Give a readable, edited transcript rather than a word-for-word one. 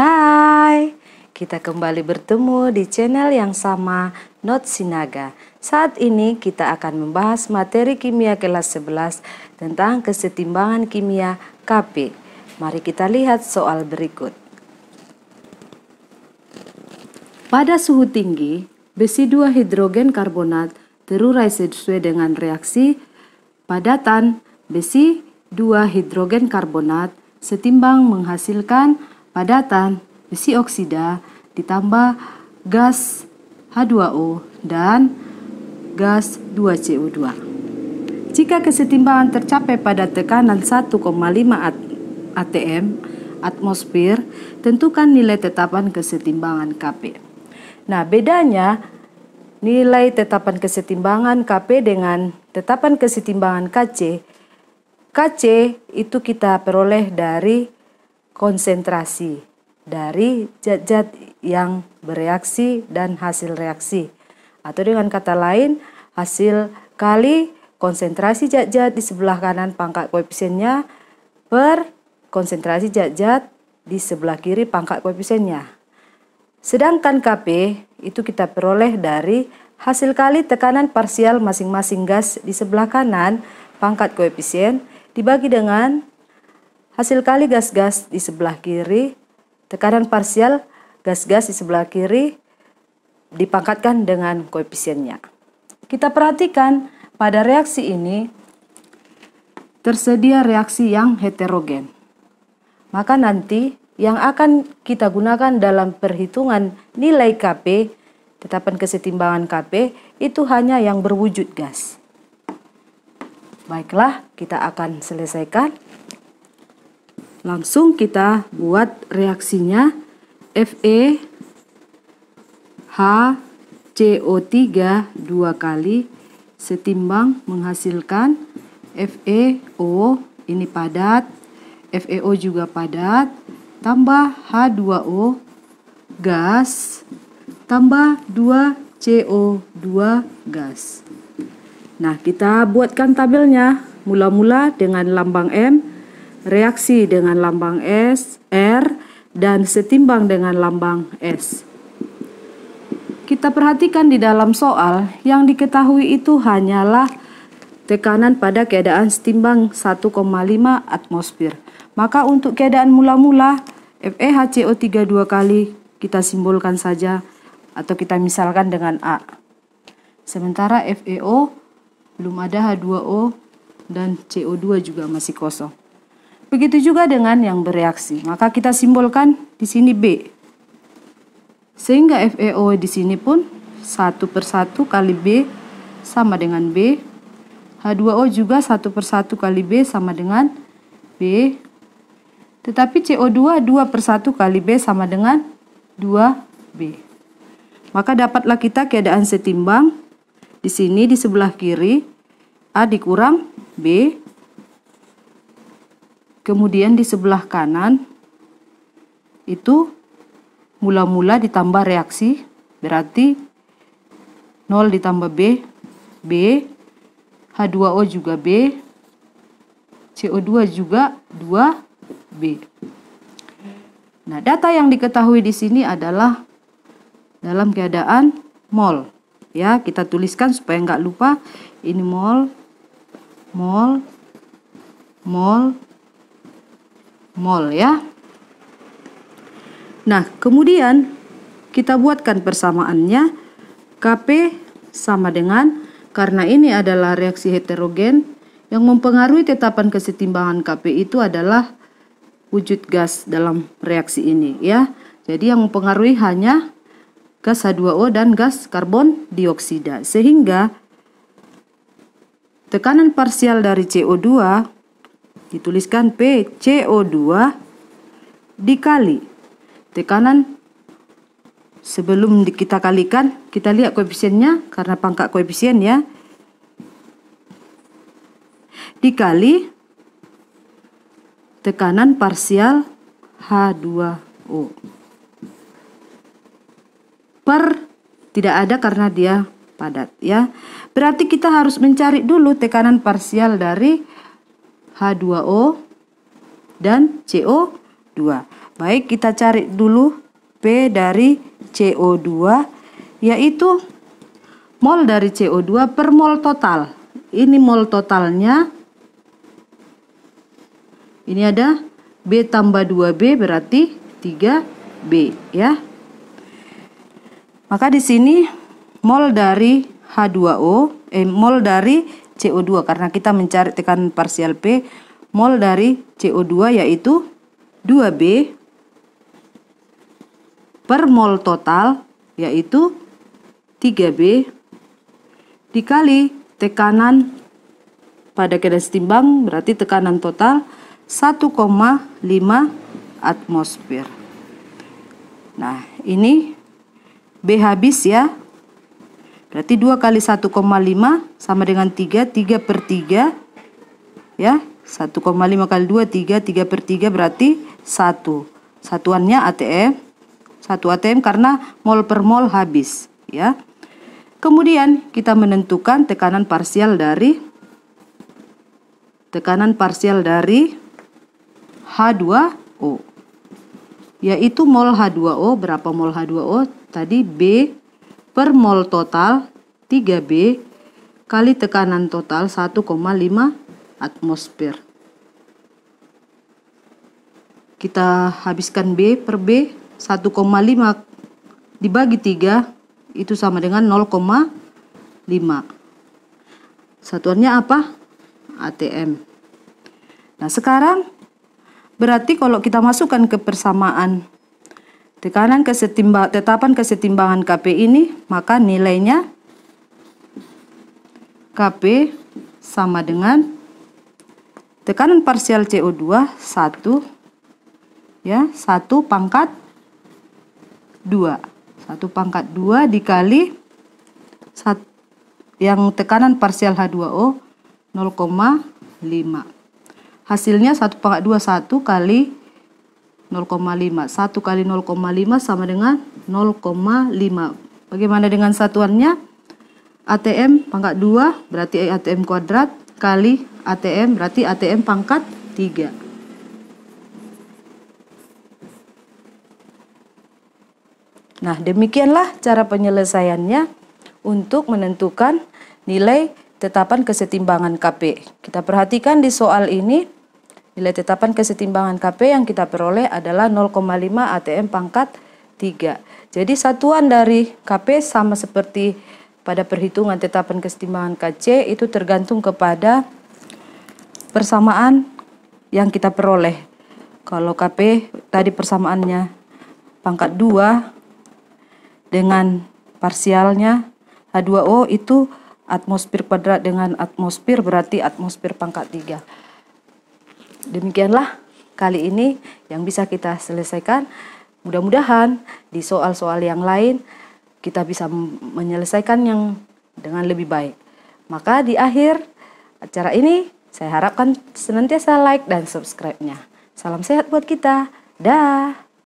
Hai, kita kembali bertemu di channel yang sama, Not Sinaga. Saat ini kita akan membahas materi kimia kelas 11 tentang kesetimbangan kimia Kp. Mari kita lihat soal berikut. Pada suhu tinggi, besi 2 hidrogen karbonat terurai sesuai dengan reaksi padatan besi 2 hidrogen karbonat setimbang menghasilkan padatan besi oksida ditambah gas H2O dan gas 2CO2. Jika kesetimbangan tercapai pada tekanan 1,5 atm atmosfer, tentukan nilai tetapan kesetimbangan Kp. Nah, bedanya nilai tetapan kesetimbangan Kp dengan tetapan kesetimbangan Kc. Kc itu kita peroleh dari konsentrasi dari zat-zat yang bereaksi dan hasil reaksi. Atau dengan kata lain, hasil kali konsentrasi zat-zat di sebelah kanan pangkat koefisiennya per konsentrasi zat-zat di sebelah kiri pangkat koefisiennya. Sedangkan Kp itu kita peroleh dari hasil kali tekanan parsial masing-masing gas di sebelah kanan pangkat koefisien dibagi dengan hasil kali gas-gas di sebelah kiri, tekanan parsial gas-gas di sebelah kiri dipangkatkan dengan koefisiennya. Kita perhatikan pada reaksi ini tersedia reaksi yang heterogen. Maka nanti yang akan kita gunakan dalam perhitungan nilai Kp, tetapan kesetimbangan Kp, itu hanya yang berwujud gas. Baiklah, kita akan selesaikan. Langsung kita buat reaksinya. Fe HCO3 2 kali setimbang menghasilkan FeO, ini padat, FeO juga padat, tambah H2O gas, tambah 2CO2 gas. Nah, kita buatkan tabelnya. Mula-mula dengan lambang M, reaksi dengan lambang S, R, dan setimbang dengan lambang S. Kita perhatikan di dalam soal, yang diketahui itu hanyalah tekanan pada keadaan setimbang 1,5 atmosfer. Maka untuk keadaan mula-mula, FeHCO3 2 kali kita simbolkan saja atau kita misalkan dengan A. Sementara FeO belum ada H2O dan CO2 juga masih kosong. Begitu juga dengan yang bereaksi. Maka kita simbolkan di sini B. Sehingga FeO di sini pun 1/1 kali B sama dengan B. H2O juga 1/1 kali B sama dengan B. Tetapi CO2 2/1 kali B sama dengan 2B. Maka dapatlah kita keadaan setimbang. Di sini di sebelah kiri A dikurang B. Kemudian di sebelah kanan itu mula-mula ditambah reaksi, berarti 0 ditambah B, B, H2O juga B, CO2 juga 2B. Nah, data yang diketahui di sini adalah dalam keadaan mol. Ya, kita tuliskan supaya nggak lupa. Ini mol, mol, mol, mol ya. Nah, kemudian kita buatkan persamaannya. Kp sama dengan, karena ini adalah reaksi heterogen, yang mempengaruhi tetapan kesetimbangan Kp itu adalah wujud gas dalam reaksi ini ya. Jadi yang mempengaruhi hanya gas H2O dan gas karbon dioksida. Sehingga tekanan parsial dari CO2 dituliskan PCO2 dikali tekanan sebelum kita kalikan, kita lihat koefisiennya karena pangkat koefisien ya, dikali tekanan parsial H2O per, tidak ada karena dia padat ya. Berarti kita harus mencari dulu tekanan parsial dari H2O dan CO2. Baik, kita cari dulu P dari CO2, yaitu mol dari CO2 per mol total. Ini mol totalnya. Ini ada B tambah 2B berarti 3B ya. Maka di sini mol dari H2O, mol dari CO2 karena kita mencari tekanan parsial P, mol dari CO2 yaitu 2B per mol total yaitu 3B dikali tekanan pada keadaan setimbang berarti tekanan total 1,5 atmosfer. Nah, ini B habis ya. Berarti 2 kali 1,5 sama dengan 3, 3 per 3 ya. 1,5 kali 2, 3, 3 per 3 berarti 1. Satuannya ATM. 1 ATM karena mol per mol habis ya. Kemudian kita menentukan tekanan parsial dari H2O, yaitu mol H2O. Berapa mol H2O? Tadi B per mol total 3B kali tekanan total 1,5 atmosfer. Kita habiskan B per B, 1,5 dibagi 3 itu sama dengan 0,5. Satuannya apa? ATM. Nah, sekarang berarti kalau kita masukkan ke persamaan tetapan kesetimbangan KP ini, maka nilainya KP sama dengan tekanan parsial CO2 1 ya, 1 pangkat 2. 1 pangkat 2 dikali yang tekanan parsial H2O 0,5. Hasilnya 1 pangkat 2 1 kali 0,5. 1 kali 0,5 sama dengan 0,5. Bagaimana dengan satuannya? ATM pangkat 2 berarti ATM kuadrat kali ATM berarti ATM pangkat 3. Nah, demikianlah cara penyelesaiannya untuk menentukan nilai tetapan kesetimbangan KP. Kita perhatikan di soal ini, nilai tetapan kesetimbangan KP yang kita peroleh adalah 0,5 ATM pangkat 3. Jadi satuan dari KP sama seperti pada perhitungan tetapan kesetimbangan KC, itu tergantung kepada persamaan yang kita peroleh. Kalau KP tadi persamaannya pangkat 2 dengan parsialnya H2O itu atmosfer kuadrat dengan atmosfer berarti atmosfer pangkat 3. Demikianlah kali ini yang bisa kita selesaikan. Mudah-mudahan di soal-soal yang lain kita bisa menyelesaikan yang dengan lebih baik. Maka di akhir acara ini saya harapkan senantiasa like dan subscribe-nya. Salam sehat buat kita. Dah.